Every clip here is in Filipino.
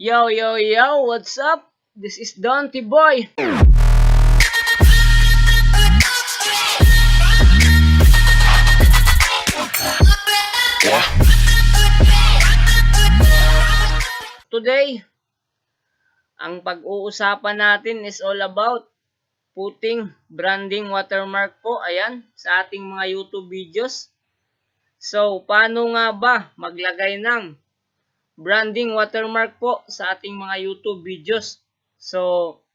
Yo, yo, yo, what's up? This is Dante Boy. Today, ang pag-uusapan natin is all about putting branding watermark po, ayan, sa ating mga YouTube videos. So, paano nga ba maglagay ng branding watermark po sa ating mga YouTube videos? So,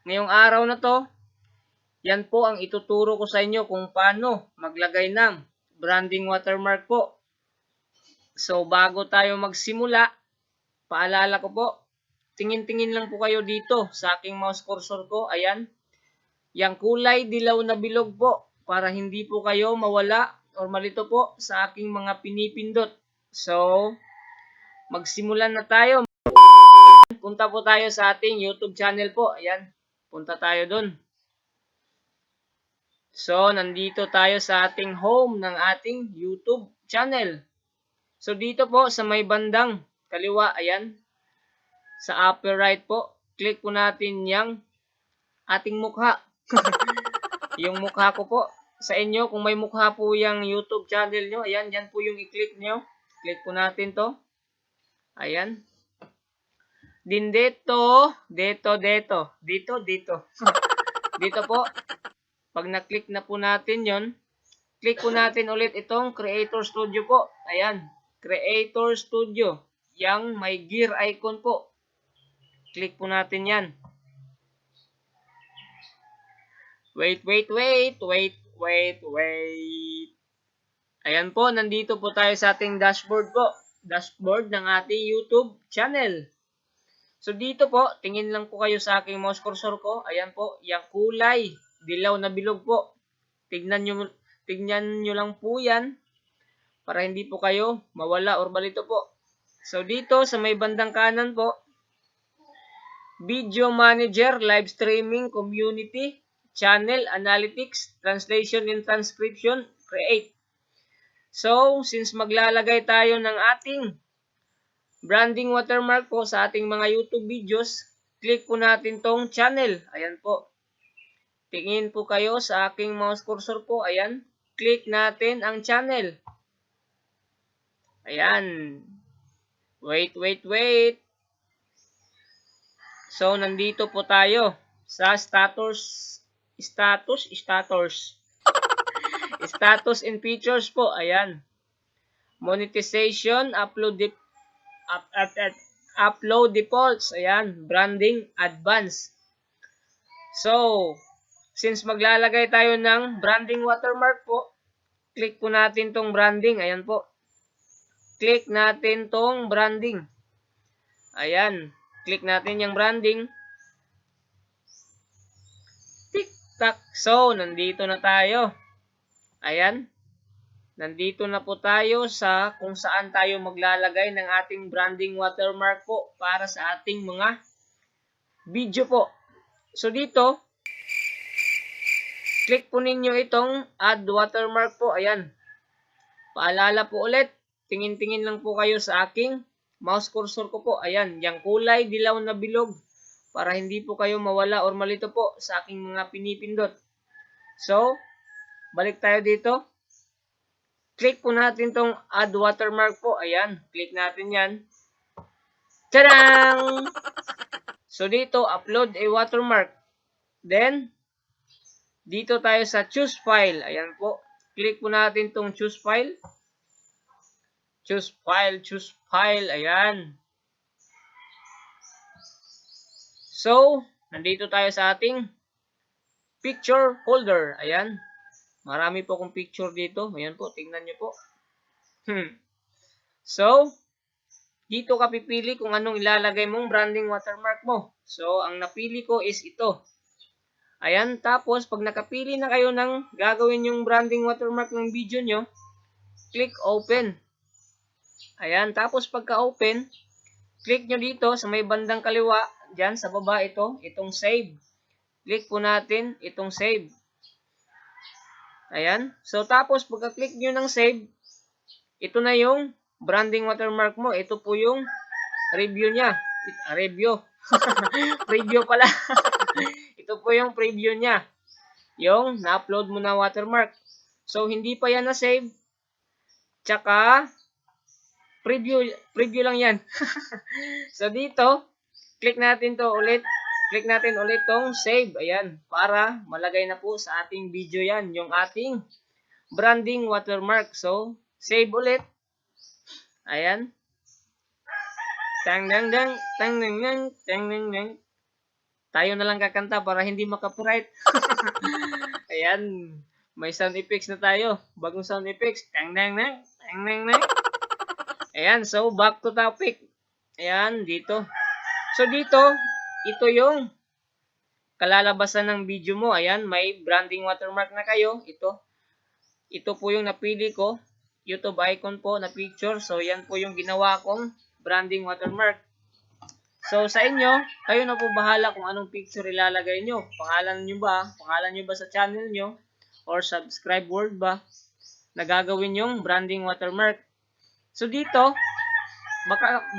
ngayong araw na to, yan po ang ituturo ko sa inyo kung paano maglagay ng branding watermark po. So, bago tayo magsimula, paalala ko po, tingin-tingin lang po kayo dito sa aking mouse cursor ko. Ayan, yung kulay dilaw na bilog po para hindi po kayo mawala or malito po sa aking mga pinipindot. So, magsimulan na tayo. Punta po tayo sa ating YouTube channel po. Ayan, punta tayo dun. So, nandito tayo sa ating home ng ating YouTube channel. So, dito po sa may bandang kaliwa, ayan, sa upper right po, click po natin yung ating mukha. Yung mukha ko po. Sa inyo, kung may mukha po yung YouTube channel nyo, ayan, yan po yung i-click nyo. Click po natin to. Ayan. Din dito. Dito po. Pag na-click na po natin yon, click po natin ulit itong Creator Studio po. Ayan. Creator Studio. Yang may gear icon po. Click po natin yan. Wait. Ayan po, nandito po tayo sa ating dashboard po. Dashboard ng ating YouTube channel. So dito po, tingin lang po kayo sa aking mouse cursor ko. Ayan po, yung kulay, dilaw na bilog po. Tignan nyo lang po yan para hindi po kayo mawala or balito po. So dito sa may bandang kanan po, Video Manager, Live Streaming, Community, Channel, Analytics, Translation and Transcription, Create. So, since maglalagay tayo ng ating branding watermark po sa ating mga YouTube videos, click po natin tong channel. Ayan po. Tingin po kayo sa aking mouse cursor po. Ayan. Click natin ang channel. Ayan. Wait. So, nandito po tayo sa status and features po. Ayan. Monetization, upload defaults. Ayan. Branding, advanced. So, since maglalagay tayo ng branding watermark po, click po natin tong branding. Ayan po. Click natin tong branding. Ayan. Click natin yung branding. Tik-tak. So, nandito na tayo. Ayan. Nandito na po tayo sa kung saan tayo maglalagay ng ating branding watermark po para sa ating mga video po. So, dito, click po ninyo itong add watermark po. Ayan. Paalala po ulit. Tingin-tingin lang po kayo sa aking mouse cursor ko po. Ayan. Yung kulay dilaw na bilog para hindi po kayo mawala or malito po sa aking mga pinipindot. So, balik tayo dito. Click po natin tong add watermark po. Ayan. Click natin yan. Tadang! So, dito, upload a watermark. Then, dito tayo sa choose file. Ayan po. Click po natin tong choose file. Choose file. Ayan. So, nandito tayo sa ating picture folder. Ayan. Marami po akong picture dito. Ayan po, tingnan nyo po. So, dito ka pipili kung anong ilalagay mong branding watermark mo. So, ang napili ko is ito. Ayan, tapos pag nakapili na kayo ng gagawin yung branding watermark ng video nyo, click open. Ayan, tapos pagka-open, click nyo dito sa may bandang kaliwa, dyan sa baba itong save. Click po natin itong save. Ayan. So, tapos pagka-click nyo ng save, ito na yung branding watermark mo. Ito po yung review niya. review. Preview pala. Ito po yung preview niya. Yung na-upload mo na watermark. So, hindi pa yan na-save. Tsaka, preview lang yan. So, dito, click natin to ulit. Click natin ulit tong save. Ayan, para malagay na po sa ating video yan. Yung ating branding watermark. So, save ulit. Ayan. Tang dang dang, tang dang dang, tang dang dang. Tayo na lang kakanta para hindi makapiright. Ayan. May sound effects na tayo. Bagong sound effects. Tang dang dang, tang dang dang. Ayan. So, back to topic. Ayan, dito. So, dito, ito yung kalalabasan ng video mo. Ayan, may branding watermark na kayo. Ito po yung napili ko. YouTube icon po na picture. So, yan po yung ginawa kong branding watermark. So, sa inyo, kayo na po bahala kung anong picture ilalagay nyo. Pangalan nyo ba sa channel nyo? Or subscribe word ba? Na gagawin yung branding watermark. So, dito,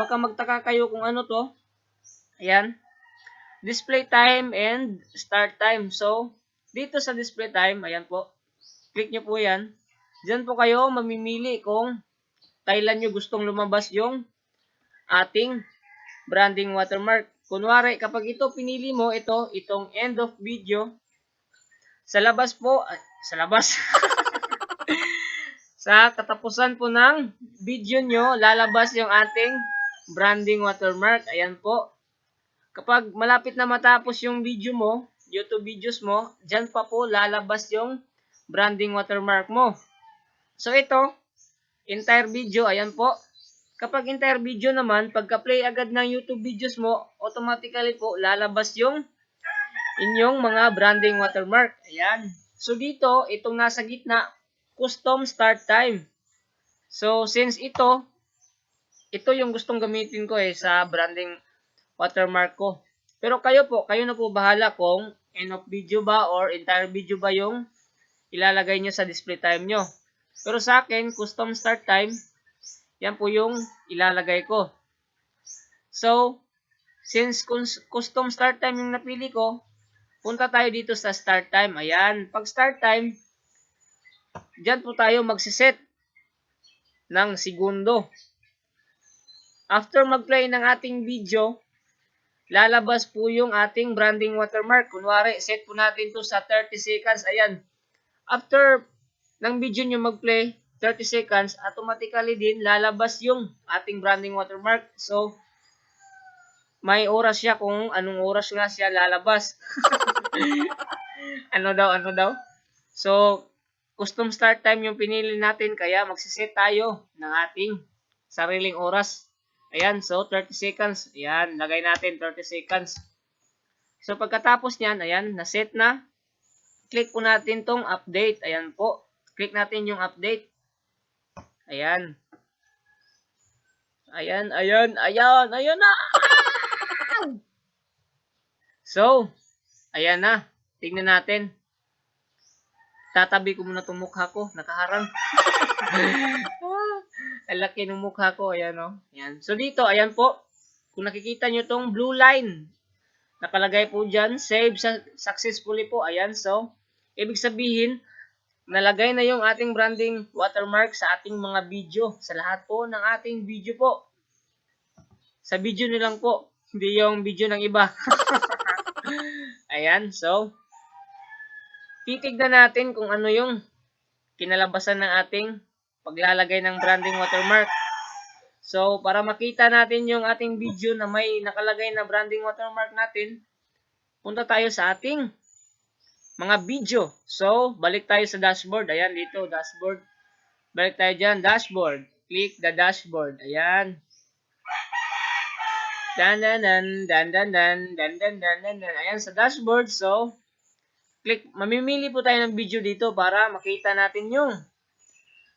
baka magtaka kayo kung ano to. Ayan. Display time and start time. So, dito sa display time, ayan po. Click nyo po yan. Diyan po kayo mamimili kung kailan nyo gustong lumabas yung ating branding watermark. Kunwari, kapag ito pinili mo, itong end of video, sa labas po, sa katapusan po ng video nyo, lalabas yung ating branding watermark. Ayan po. Kapag malapit na matapos yung video mo, YouTube videos mo, dyan pa po lalabas yung branding watermark mo. So ito, entire video, ayan po. Kapag entire video naman, pagka-play agad ng YouTube videos mo, automatically po lalabas yung inyong mga branding watermark. Ayan. So dito, itong nasa gitna, custom start time. So since ito yung gustong gamitin ko sa branding watermark ko. Pero kayo na po bahala kung end of video ba or entire video ba yung ilalagay nyo sa display time nyo. Pero sa akin, custom start time, yan po yung ilalagay ko. So, since custom start time yung napili ko, punta tayo dito sa start time. Ayan. Pag start time, dyan po tayo magsiset ng segundo. After mag-play ng ating video, lalabas po yung ating branding watermark. Kunwari, set po natin to sa 30 seconds. Ayan. After ng video nyo mag-play, 30 seconds, automatically din lalabas yung ating branding watermark. So, may oras siya kung anong oras nga siya lalabas. Ano daw? So, custom start time yung pinili natin, kaya magsiset tayo ng ating sariling oras. Ayan, so 30 seconds. Ayan, lagay natin 30 seconds. So, pagkatapos niyan, ayan, naset na. Click po natin tong update. Ayan po. Click natin yung update. Ayan. Ayan na. So, ayan na. Tingnan natin. Tatabi ko muna itong mukha ko. Nakaharang. Ang laki ng mukha ko. Ayan o. Ayan. So, dito, ayan po. Kung nakikita nyo itong blue line, nakalagay po dyan, save successfully po. Ayan. So, ibig sabihin, nalagay na yung ating branding watermark sa ating mga video. Sa lahat po ng ating video po. Sa video nilang po. Hindi yung video ng iba. Ayan. So, titignan natin kung ano yung kinalabasan ng ating paglalagay ng branding watermark. So, para makita natin yung ating video na may nakalagay na branding watermark natin, punta tayo sa ating mga video. So, balik tayo sa dashboard. Ayan, dito, dashboard. Balik tayo dyan, dashboard. Click the dashboard. Ayan. Ayan, sa dashboard. So, mamimili po tayo ng video dito para makita natin yung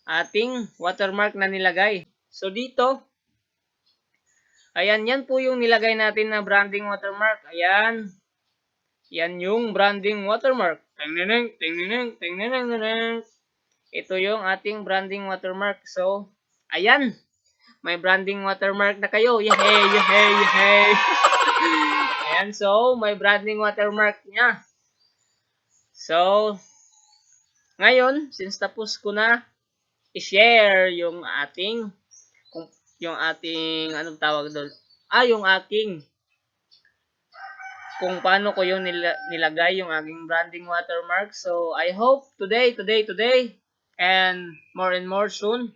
ating watermark na nilagay. So, dito, ayan, yan po yung nilagay natin na branding watermark. Ayan. Yan yung branding watermark. Ito yung ating branding watermark. So, ayan. May branding watermark na kayo. Yehey, yehey, yehey. Ayan, so, may branding watermark niya. So, ngayon, since tapos ko na i-share yung ating, anong tawag doon? Yung aking, kung paano ko yung nilagay yung aking branding watermark. So, I hope today, and more soon,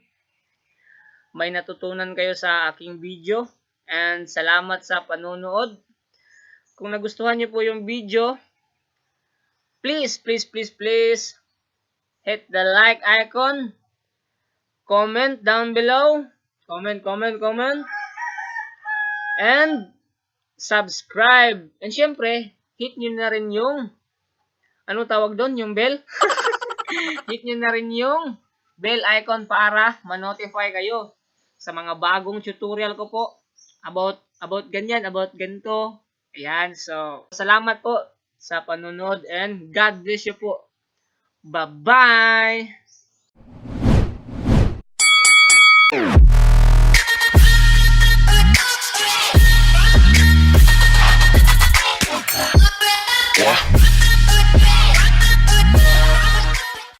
may natutunan kayo sa aking video. And salamat sa panonood. Kung nagustuhan niyo po yung video, please hit the like icon. Comment down below. Comment. And subscribe. And syempre, hit nyo na rin yung, ano tawag doon? Yung bell? Hit nyo na rin yung bell icon para ma-notify kayo sa mga bagong tutorial ko po about ganyan, about ganito. Ayan, so salamat po sa panunod and God bless you po. Bye-bye!